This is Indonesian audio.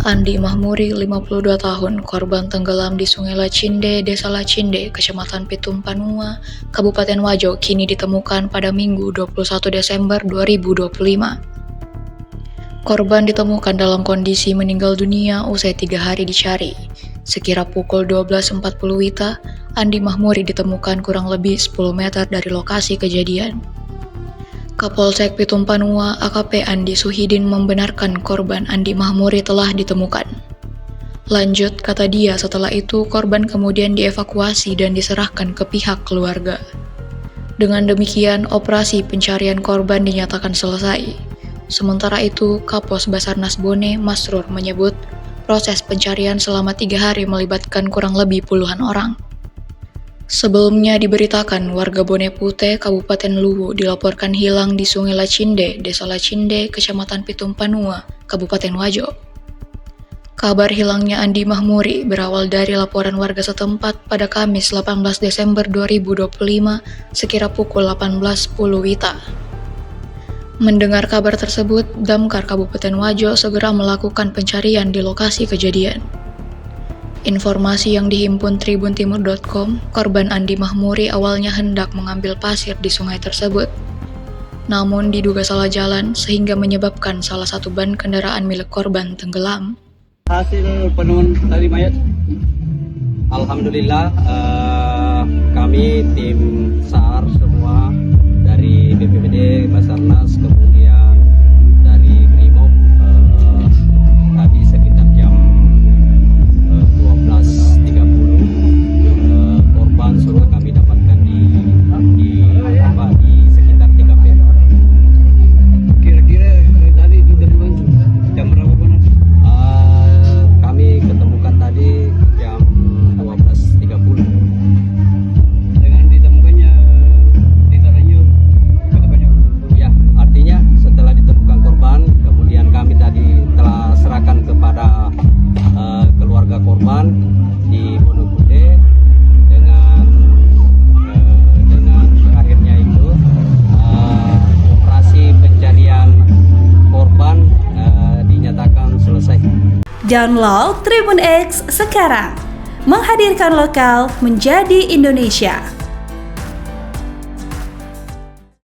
Andi Mahmuri, 52 tahun, korban tenggelam di Sungai Lacinde, Desa Lacinde, Kecamatan Pitum Panua, Kabupaten Wajo, kini ditemukan pada Minggu 21 Desember 2025. Korban ditemukan dalam kondisi meninggal dunia usai 3 hari dicari. Sekira pukul 12.40 WITA, Andi Mahmuri ditemukan kurang lebih 10 meter dari lokasi kejadian. Kapolsek Pitum Panua AKP Andi Suhidin membenarkan korban Andi Mahmuri telah ditemukan. Lanjut, kata dia, setelah itu korban kemudian dievakuasi dan diserahkan ke pihak keluarga. Dengan demikian, operasi pencarian korban dinyatakan selesai. Sementara itu, Kapos Basarnas Bone, Masrur, menyebut proses pencarian selama 3 hari melibatkan kurang lebih puluhan orang. Sebelumnya diberitakan warga Bone Pute, Kabupaten Luwu dilaporkan hilang di Sungai Lacinde, Desa Lacinde, Kecamatan Pitum Panua, Kabupaten Wajo. Kabar hilangnya Andi Mahmuri berawal dari laporan warga setempat pada Kamis 18 Desember 2025 sekira pukul 18.10 WITA. Mendengar kabar tersebut, Damkar Kabupaten Wajo segera melakukan pencarian di lokasi kejadian. Informasi yang dihimpun tribuntimur.com, korban Andi Mahmuri awalnya hendak mengambil pasir di sungai tersebut. Namun diduga salah jalan sehingga menyebabkan salah satu ban kendaraan milik korban tenggelam. Hasil penemuan tali mayat, alhamdulillah kami tim SAR semua dari BPBD, Basarnas, kemudian dari Brimob tadi sekitar jam 12.30 korban sudah kami dapatkan di sekitar TKP. Kira-kira tadi ditemukan jam berapa Pak? Kami ketemukan tadi jam 12.30. Dengan ditemukannya ditaruhnya berapa? Ya, artinya setelah ditemukan korban, kemudian kami tadi telah serahkan kepada keluarga korban di Bonogede dengan terakhirnya itu operasi pencarian korban dinyatakan selesai. Download Tribun X sekarang, menghadirkan lokal menjadi Indonesia.